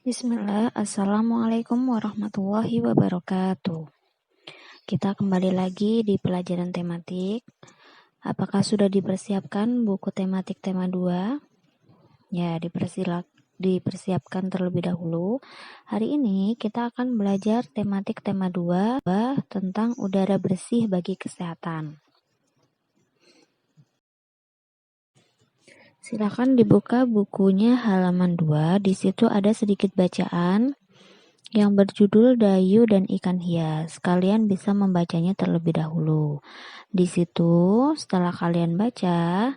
Bismillah, Assalamualaikum warahmatullahi wabarakatuh. Kita kembali lagi di pelajaran tematik. Apakah sudah dipersiapkan buku tematik tema 2? Ya, dipersiapkan terlebih dahulu. Hari ini kita akan belajar tematik tema 2 tentang udara bersih bagi kesehatan. Silakan dibuka bukunya halaman 2. Di situ ada sedikit bacaan yang berjudul Dayu dan Ikan Hias. Kalian bisa membacanya terlebih dahulu. Di situ, setelah kalian baca,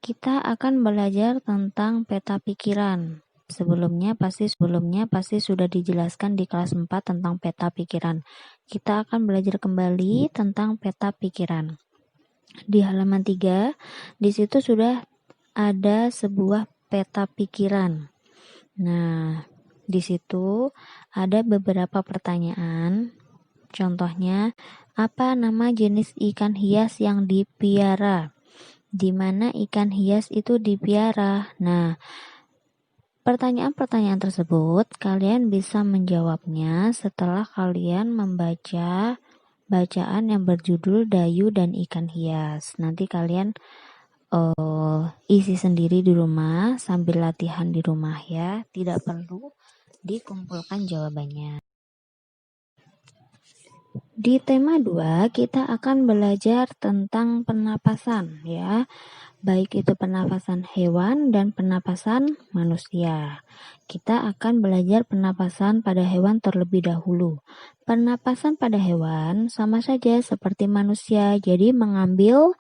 kita akan belajar tentang peta pikiran. Sebelumnya pasti sudah dijelaskan di kelas 4 tentang peta pikiran. Kita akan belajar kembali tentang peta pikiran. Di halaman 3, di situ sudah ada sebuah peta pikiran. Nah, di situ ada beberapa pertanyaan. Contohnya, apa nama jenis ikan hias yang dipiara? Di mana ikan hias itu dipiara? Nah, pertanyaan-pertanyaan tersebut kalian bisa menjawabnya setelah kalian membaca bacaan yang berjudul Dayu dan Ikan Hias. Nanti kalian isi sendiri di rumah sambil latihan di rumah ya. Tidak perlu dikumpulkan jawabannya. Di tema 2 kita akan belajar tentang pernapasan ya. Baik itu pernapasan hewan dan pernapasan manusia. Kita akan belajar pernapasan pada hewan terlebih dahulu. Pernapasan pada hewan sama saja seperti manusia. Jadi mengambil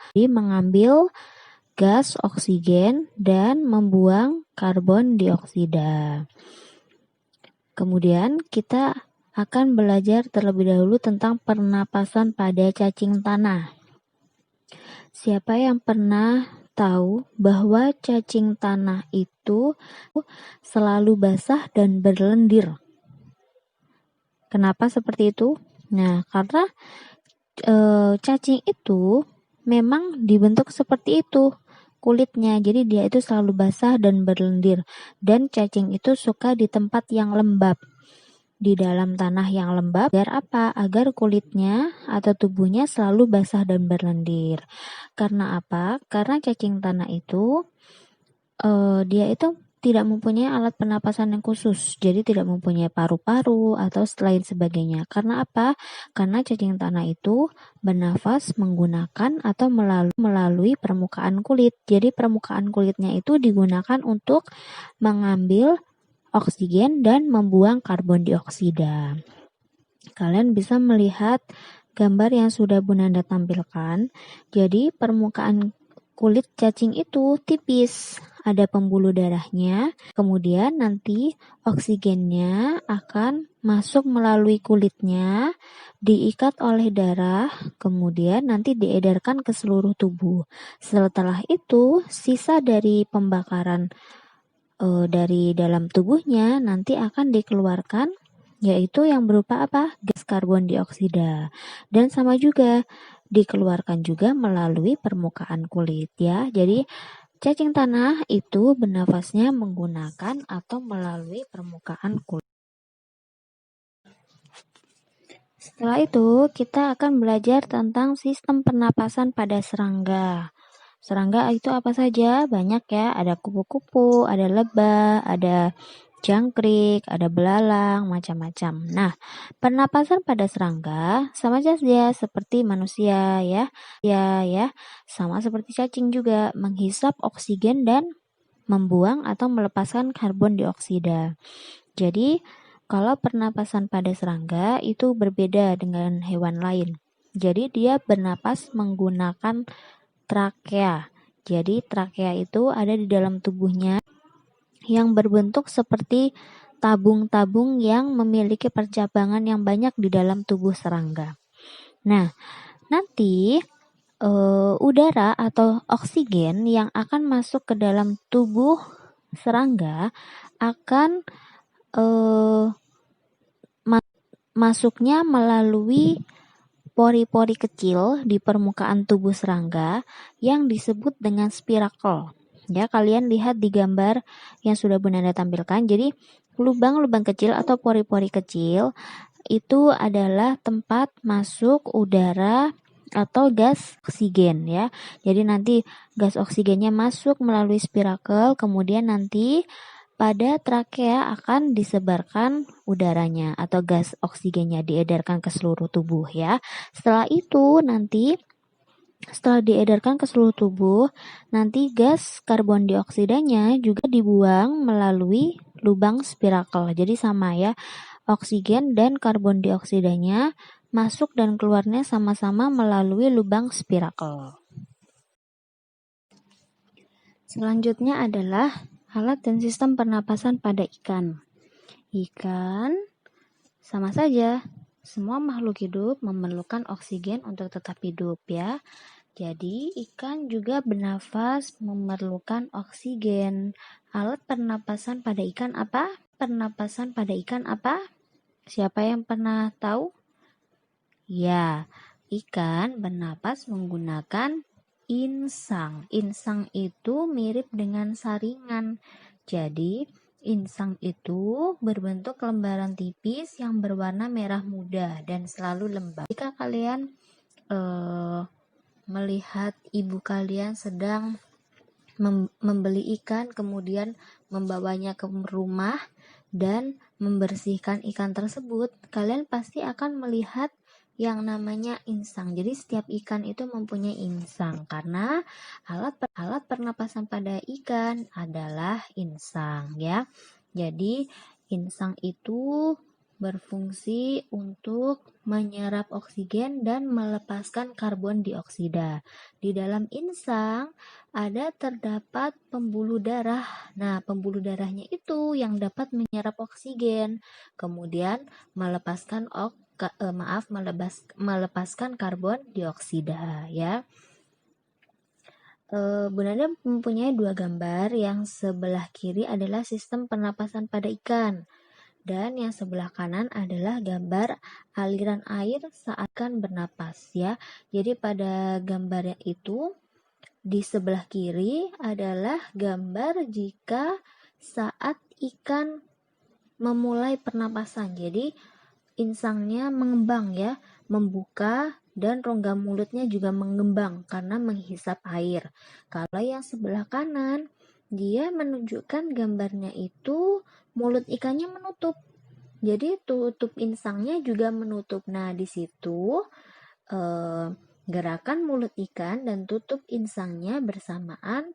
gas oksigen dan membuang karbon dioksida. Kemudian kita akan belajar terlebih dahulu tentang pernapasan pada cacing tanah. Siapa yang pernah tahu bahwa cacing tanah itu selalu basah dan berlendir? Kenapa seperti itu? Nah, karena cacing itu memang dibentuk seperti itu kulitnya, jadi dia itu selalu basah dan berlendir, dan cacing itu suka di tempat yang lembab, di dalam tanah yang lembab. Agar apa? Agar kulitnya atau tubuhnya selalu basah dan berlendir. Karena apa? Karena cacing tanah itu dia itu tidak mempunyai alat pernapasan yang khusus, jadi tidak mempunyai paru-paru atau lain sebagainya. Karena apa? Karena cacing tanah itu bernafas menggunakan atau melalui permukaan kulit. Jadi permukaan kulitnya itu digunakan untuk mengambil oksigen dan membuang karbon dioksida. Kalian bisa melihat gambar yang sudah Bu Nanda tampilkan. Jadi permukaan kulit cacing itu tipis, ada pembuluh darahnya, kemudian nanti oksigennya akan masuk melalui kulitnya, diikat oleh darah, kemudian nanti diedarkan ke seluruh tubuh. Setelah itu, sisa dari pembakaran dari dalam tubuhnya nanti akan dikeluarkan, yaitu yang berupa apa? Gas karbon dioksida. Dan sama juga dikeluarkan juga melalui permukaan kulit ya. Jadi cacing tanah itu bernafasnya menggunakan atau melalui permukaan kulit. Setelah itu kita akan belajar tentang sistem pernapasan pada serangga. Serangga itu apa saja? Banyak ya, ada kupu-kupu, ada lebah, ada jangkrik, ada belalang, macam-macam. Nah, pernapasan pada serangga sama saja seperti manusia ya. Ya, sama seperti cacing juga, menghisap oksigen dan membuang atau melepaskan karbon dioksida. Jadi, kalau pernapasan pada serangga itu berbeda dengan hewan lain. Jadi, dia bernapas menggunakan trakea. Jadi, trakea itu ada di dalam tubuhnya yang berbentuk seperti tabung-tabung yang memiliki percabangan yang banyak di dalam tubuh serangga. Nah, nanti udara atau oksigen yang akan masuk ke dalam tubuh serangga akan masuknya melalui pori-pori kecil di permukaan tubuh serangga yang disebut dengan spirakel. Ya, kalian lihat di gambar yang sudah Bunda tampilkan. Jadi, lubang-lubang kecil atau pori-pori kecil itu adalah tempat masuk udara atau gas oksigen ya. Jadi nanti gas oksigennya masuk melalui spirakel, kemudian nanti pada trakea akan disebarkan udaranya atau gas oksigennya diedarkan ke seluruh tubuh ya. Setelah diedarkan ke seluruh tubuh, nanti gas karbon dioksidanya juga dibuang melalui lubang spirakel. Jadi sama ya, oksigen dan karbon dioksidanya masuk dan keluarnya sama-sama melalui lubang spirakel. Selanjutnya adalah alat dan sistem pernapasan pada ikan. Ikan sama saja, semua makhluk hidup memerlukan oksigen untuk tetap hidup ya. Jadi ikan juga bernafas memerlukan oksigen. Alat pernapasan pada ikan apa? Pernapasan pada ikan apa? Siapa yang pernah tahu? Ya, ikan bernapas menggunakan insang. Insang itu mirip dengan saringan. Jadi, insang itu berbentuk lembaran tipis yang berwarna merah muda dan selalu lembab. Jika kalian melihat ibu kalian sedang membeli ikan, kemudian membawanya ke rumah dan membersihkan ikan tersebut, kalian pasti akan melihat yang namanya insang. Jadi setiap ikan itu mempunyai insang karena alat pernapasan pada ikan adalah insang ya. Jadi insang itu berfungsi untuk menyerap oksigen dan melepaskan karbon dioksida. Di dalam insang terdapat pembuluh darah. Nah, pembuluh darahnya itu yang dapat menyerap oksigen, kemudian melepaskan melepaskan karbon dioksida ya. Bunda mempunyai dua gambar. Yang sebelah kiri adalah sistem pernapasan pada ikan dan yang sebelah kanan adalah gambar aliran air saat ikan bernapas ya. Jadi pada gambar itu di sebelah kiri adalah gambar jika saat ikan memulai pernapasan. Jadi insangnya mengembang ya, membuka dan rongga mulutnya juga mengembang karena menghisap air. Kalau yang sebelah kanan, dia menunjukkan gambarnya itu mulut ikannya menutup. Jadi tutup insangnya juga menutup. Nah, di situ gerakan mulut ikan dan tutup insangnya bersamaan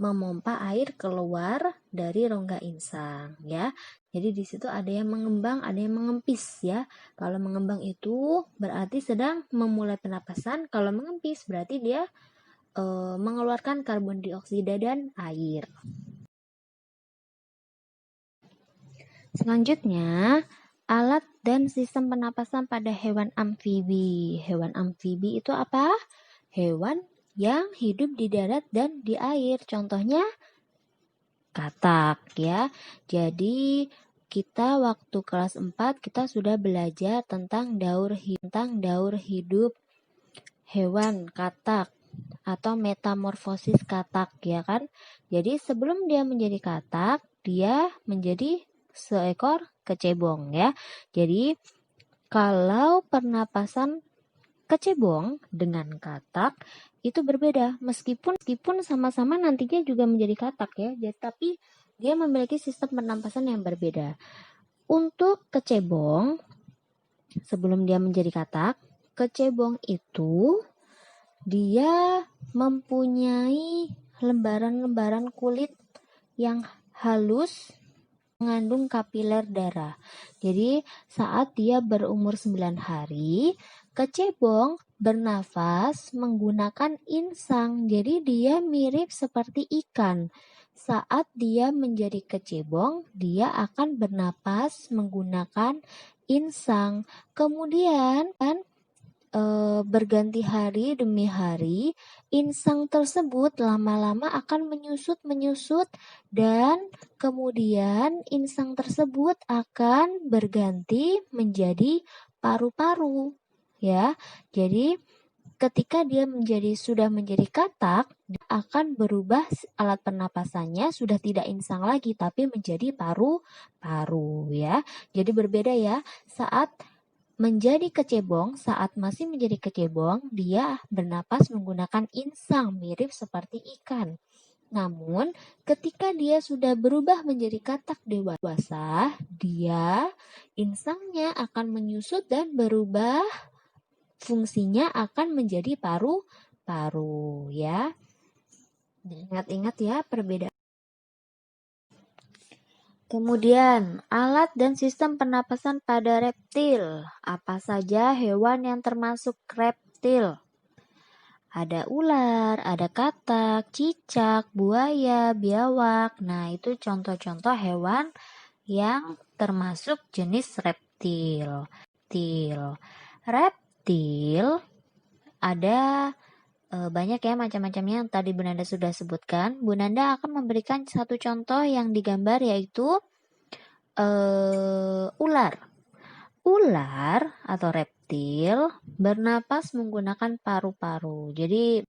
memompa air keluar dari rongga insang ya. Jadi di situ ada yang mengembang, ada yang mengempis ya. Kalau mengembang itu berarti sedang memulai pernapasan, kalau mengempis berarti dia mengeluarkan karbon dioksida dan air. Selanjutnya, alat dan sistem pernapasan pada hewan amfibi. Hewan amfibi itu apa? Hewan yang hidup di darat dan di air. Contohnya katak ya. Jadi kita waktu kelas 4 kita sudah belajar tentang daur hidup hewan katak atau metamorfosis katak ya kan. Jadi sebelum dia menjadi katak, dia menjadi seekor kecebong ya. Jadi kalau pernapasan kecebong dengan katak itu berbeda, meskipun sama-sama nantinya juga menjadi katak ya. Jadi, tapi dia memiliki sistem pernapasan yang berbeda. Untuk kecebong, sebelum dia menjadi katak, kecebong itu dia mempunyai lembaran-lembaran kulit yang halus mengandung kapiler darah. Jadi saat dia berumur 9 hari, kecebong bernafas menggunakan insang. Jadi dia mirip seperti ikan. Saat dia menjadi kecebong, dia akan bernapas menggunakan insang. Kemudian kan berganti hari demi hari, insang tersebut lama-lama akan menyusut dan kemudian insang tersebut akan berganti menjadi paru-paru, ya. Jadi ketika dia sudah menjadi katak, dia akan berubah, alat pernapasannya sudah tidak insang lagi tapi menjadi paru-paru, ya. Jadi berbeda ya, saat masih menjadi kecebong, dia bernapas menggunakan insang mirip seperti ikan. Namun, ketika dia sudah berubah menjadi katak dewasa, insangnya akan menyusut dan berubah, fungsinya akan menjadi paru-paru, ya. Ingat-ingat ya perbedaan. Kemudian, alat dan sistem pernapasan pada reptil. Apa saja hewan yang termasuk reptil? Ada ular, ada katak, cicak, buaya, biawak. Nah, itu contoh-contoh hewan yang termasuk jenis reptil. Reptil ada banyak ya macam-macamnya yang tadi Bu Nanda sudah sebutkan. Bu Nanda akan memberikan satu contoh yang digambar, yaitu ular. Ular atau reptil bernapas menggunakan paru-paru. Jadi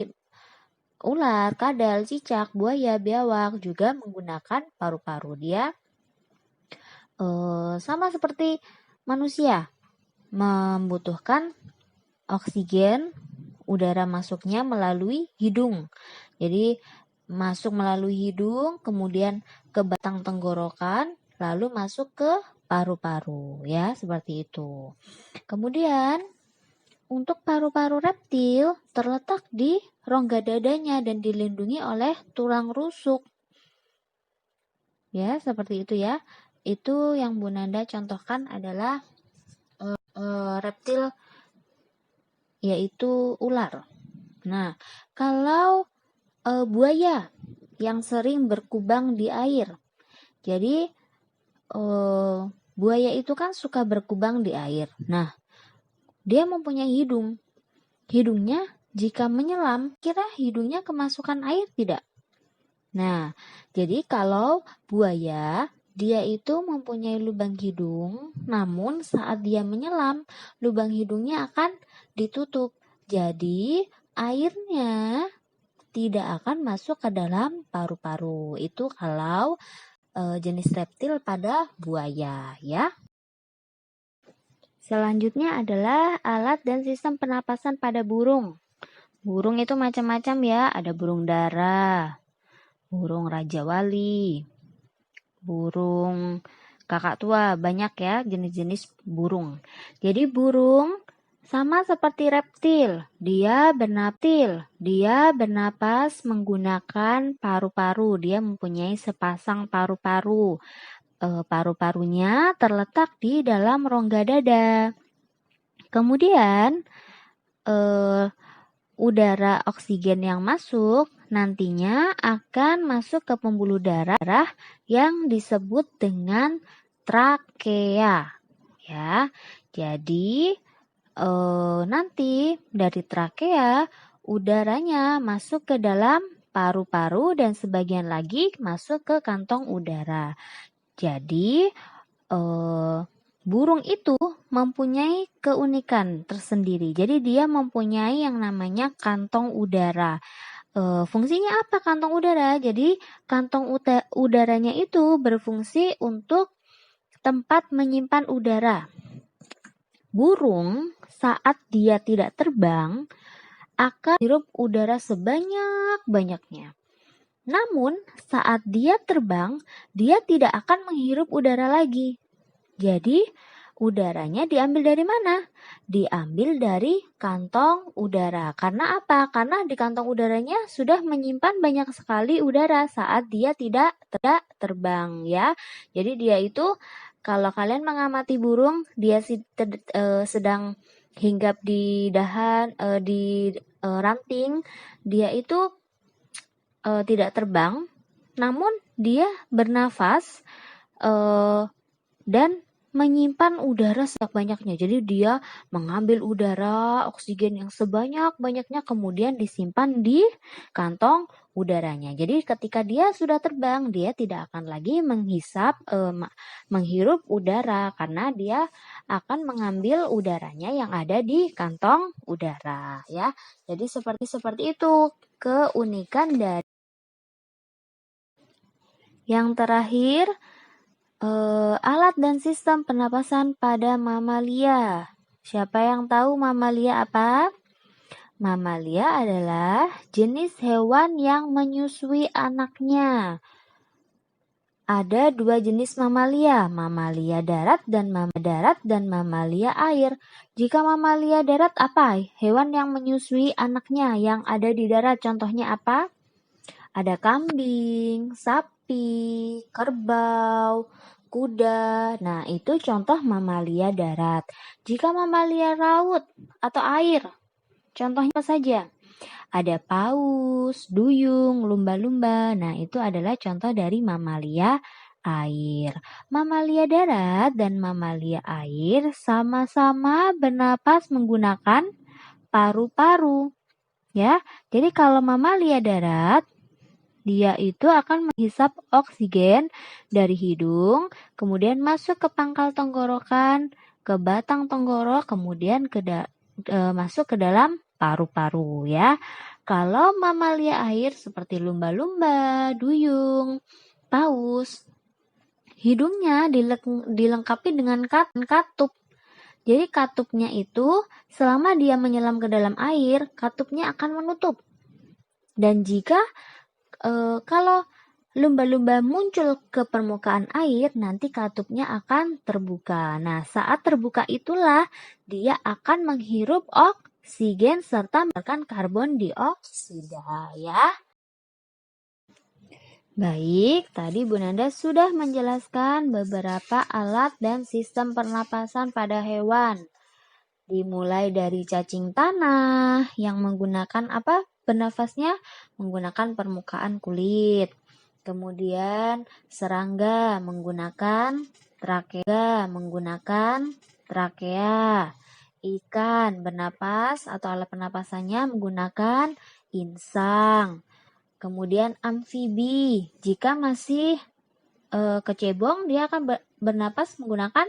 ular, kadal, cicak, buaya, biawak juga menggunakan paru-paru. Dia sama seperti manusia, membutuhkan oksigen, udara masuknya melalui hidung. Jadi masuk melalui hidung, kemudian ke batang tenggorokan, lalu masuk ke paru-paru, ya, seperti itu. Kemudian untuk paru-paru reptil terletak di rongga dadanya dan dilindungi oleh tulang rusuk. Ya, seperti itu ya. Itu yang Bu Nanda contohkan adalah reptil, yaitu ular. Nah, kalau buaya yang sering berkubang di air. Jadi buaya itu kan suka berkubang di air. Nah, dia mempunyai hidung. Hidungnya jika menyelam, kira hidungnya kemasukan air tidak? Nah, jadi kalau buaya, dia itu mempunyai lubang hidung, namun saat dia menyelam, lubang hidungnya akan ditutup. Jadi, airnya tidak akan masuk ke dalam paru-paru. Itu kalau jenis reptil pada buaya, ya. Selanjutnya adalah alat dan sistem pernapasan pada burung. Burung itu macam-macam ya, ada burung dara, burung raja wali, burung kakak tua, banyak ya jenis-jenis burung. Jadi burung sama seperti reptil, dia bernapas menggunakan paru-paru, dia mempunyai sepasang paru-paru. Paru-parunya terletak di dalam rongga dada. Kemudian udara oksigen yang masuk nantinya akan masuk ke pembuluh darah yang disebut dengan trakea. Ya, jadi nanti dari trakea udaranya masuk ke dalam paru-paru dan sebagian lagi masuk ke kantong udara. Jadi burung itu mempunyai keunikan tersendiri. Jadi dia mempunyai yang namanya kantong udara. Fungsinya apa kantong udara? Jadi kantong udaranya itu berfungsi untuk tempat menyimpan udara. Burung saat dia tidak terbang akan menghirup udara sebanyak-banyaknya. Namun saat dia terbang, dia tidak akan menghirup udara lagi. Jadi udaranya diambil dari mana? Diambil dari kantong udara. Karena apa? Karena di kantong udaranya sudah menyimpan banyak sekali udara saat dia tidak terbang, ya. Jadi dia itu, kalau kalian mengamati burung, dia sedang hinggap di dahan, di ranting, dia itu tidak terbang, namun dia bernafas dan menyimpan udara sebanyak-banyaknya. Jadi dia mengambil udara, oksigen yang sebanyak-banyaknya kemudian disimpan di kantong udaranya. Jadi ketika dia sudah terbang, dia tidak akan lagi menghirup udara karena dia akan mengambil udaranya yang ada di kantong udara ya. Jadi seperti itu keunikan dari. Yang terakhir, alat dan sistem pernapasan pada mamalia. Siapa yang tahu mamalia apa? Mamalia adalah jenis hewan yang menyusui anaknya. Ada 2 jenis mamalia darat dan mamalia air. Jika mamalia darat apa? Hewan yang menyusui anaknya yang ada di darat. Contohnya apa? Ada kambing, sapi, kerbau, kuda. Nah, itu contoh mamalia darat. Jika mamalia laut atau air, contohnya apa saja? Ada paus, duyung, lumba-lumba. Nah, itu adalah contoh dari mamalia air. Mamalia darat dan mamalia air sama-sama bernapas menggunakan paru-paru. Ya, jadi kalau mamalia darat dia itu akan menghisap oksigen dari hidung, kemudian masuk ke pangkal tenggorokan, ke batang tenggorok, kemudian masuk ke dalam paru-paru ya. Kalau mamalia air seperti lumba-lumba, duyung, paus, hidungnya dilengkapi dengan katup. Jadi katupnya itu selama dia menyelam ke dalam air, katupnya akan menutup. Dan jika kalau lumba-lumba muncul ke permukaan air, nanti katupnya akan terbuka. Nah, saat terbuka itulah dia akan menghirup oksigen serta mengeluarkan karbon dioksida ya. Baik, tadi Bu Nanda sudah menjelaskan beberapa alat dan sistem pernapasan pada hewan. Dimulai dari cacing tanah yang menggunakan apa? Bernafasnya menggunakan permukaan kulit. Kemudian serangga menggunakan trakea. Ikan bernapas atau alat pernapasannya menggunakan insang. Kemudian amfibi, jika masih kecebong dia akan bernapas menggunakan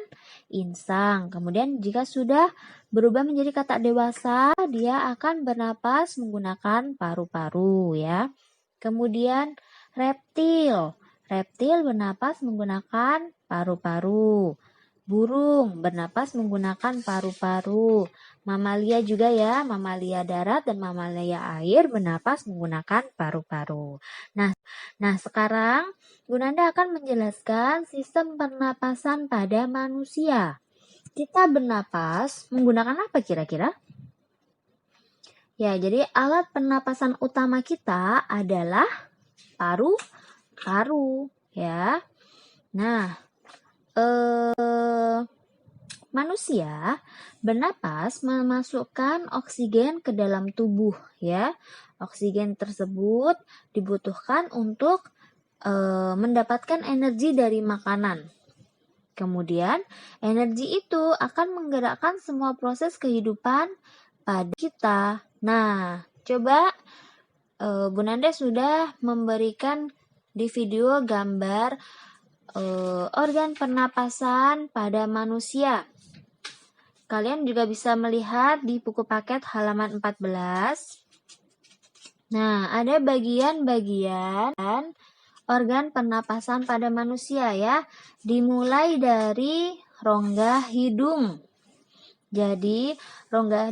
insang. Kemudian jika sudah berubah menjadi katak dewasa, dia akan bernapas menggunakan paru-paru ya. Kemudian reptil bernapas menggunakan paru-paru. Burung bernapas menggunakan paru-paru. Mamalia juga ya, mamalia darat dan mamalia air bernapas menggunakan paru-paru. Nah, sekarang Bu Nanda akan menjelaskan sistem pernapasan pada manusia. Kita bernapas menggunakan apa kira-kira? Ya, jadi alat pernapasan utama kita adalah paru-paru ya. Nah, manusia bernapas memasukkan oksigen ke dalam tubuh ya. Oksigen tersebut dibutuhkan untuk mendapatkan energi dari makanan. Kemudian energi itu akan menggerakkan semua proses kehidupan pada kita. Nah, coba Bu Nanda sudah memberikan di video gambar organ pernapasan pada manusia. Kalian juga bisa melihat di buku paket halaman 14. Nah, ada bagian-bagian organ pernapasan pada manusia ya. Dimulai dari rongga hidung. Jadi,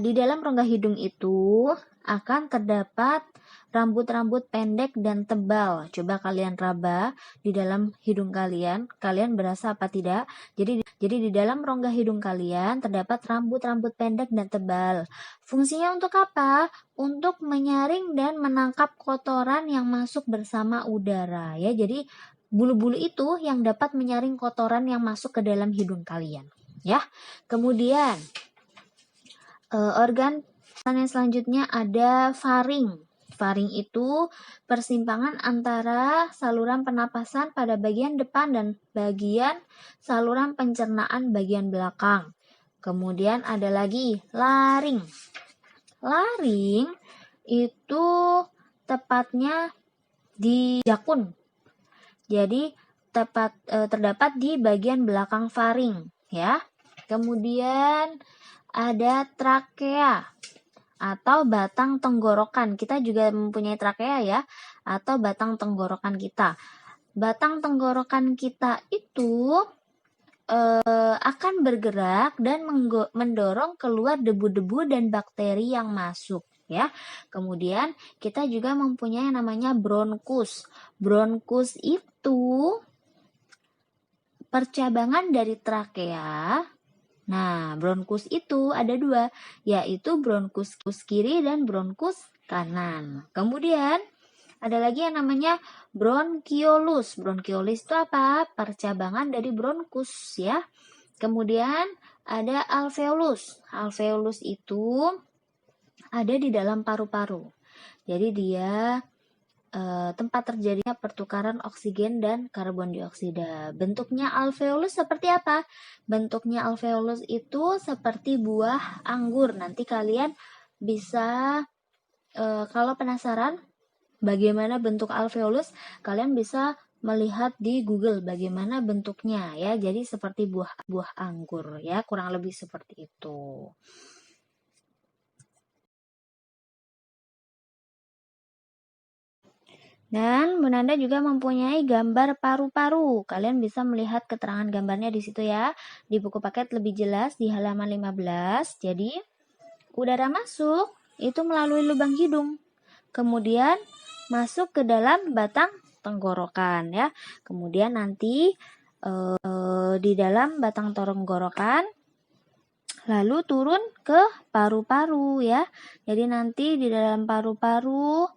di dalam rongga hidung itu akan terdapat rambut-rambut pendek dan tebal. Coba kalian raba di dalam hidung kalian berasa apa tidak? Jadi di dalam rongga hidung kalian terdapat rambut-rambut pendek dan tebal. Fungsinya untuk apa? Untuk menyaring dan menangkap kotoran yang masuk bersama udara ya. Jadi bulu-bulu itu yang dapat menyaring kotoran yang masuk ke dalam hidung kalian ya. Kemudian organ yang selanjutnya ada faring. faring itu persimpangan antara saluran pernapasan pada bagian depan dan bagian saluran pencernaan bagian belakang. Kemudian ada lagi laring. Laring itu tepatnya di jakun. Jadi terdapat di bagian belakang faring, ya. Kemudian ada trakea atau batang tenggorokan. Kita juga mempunyai trakea ya, atau batang tenggorokan kita. Batang tenggorokan kita itu akan bergerak dan mendorong keluar debu-debu dan bakteri yang masuk, ya. Kemudian kita juga mempunyai yang namanya bronkus. Bronkus itu percabangan dari trakea. Nah, bronkus itu ada dua, yaitu bronkus kiri dan bronkus kanan. Kemudian ada lagi yang namanya bronkiolus. Bronkiolus itu apa? Percabangan dari bronkus, ya. Kemudian ada alveolus. Alveolus itu ada di dalam paru-paru. Jadi dia tempat terjadinya pertukaran oksigen dan karbon dioksida. Bentuknya alveolus seperti apa? Bentuknya alveolus itu seperti buah anggur. Nanti kalian bisa, kalau penasaran bagaimana bentuk alveolus, kalian bisa melihat di Google bagaimana bentuknya, ya. Jadi seperti buah anggur, ya, kurang lebih seperti itu. Dan Bu Nanda juga mempunyai gambar paru-paru. Kalian bisa melihat keterangan gambarnya di situ, ya. Di buku paket lebih jelas di halaman 15. Jadi, udara masuk itu melalui lubang hidung. Kemudian masuk ke dalam batang tenggorokan, ya. Kemudian nanti di dalam batang tenggorokan lalu turun ke paru-paru, ya. Jadi nanti di dalam paru-paru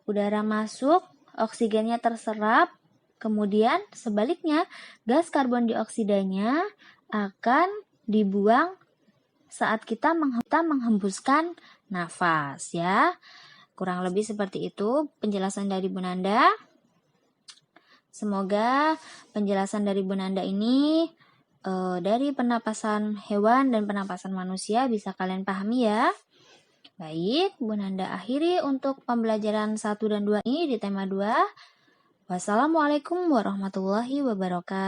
udara masuk, oksigennya terserap, kemudian sebaliknya gas karbon dioksidanya akan dibuang saat kita menghembuskan nafas, ya. Kurang lebih seperti itu penjelasan dari Bu Nanda. Semoga penjelasan dari Bu Nanda ini dari pernapasan hewan dan pernapasan manusia bisa kalian pahami, ya. Baik, Bu Nanda akhiri untuk pembelajaran 1 dan 2 ini di tema 2. Wassalamualaikum warahmatullahi wabarakatuh.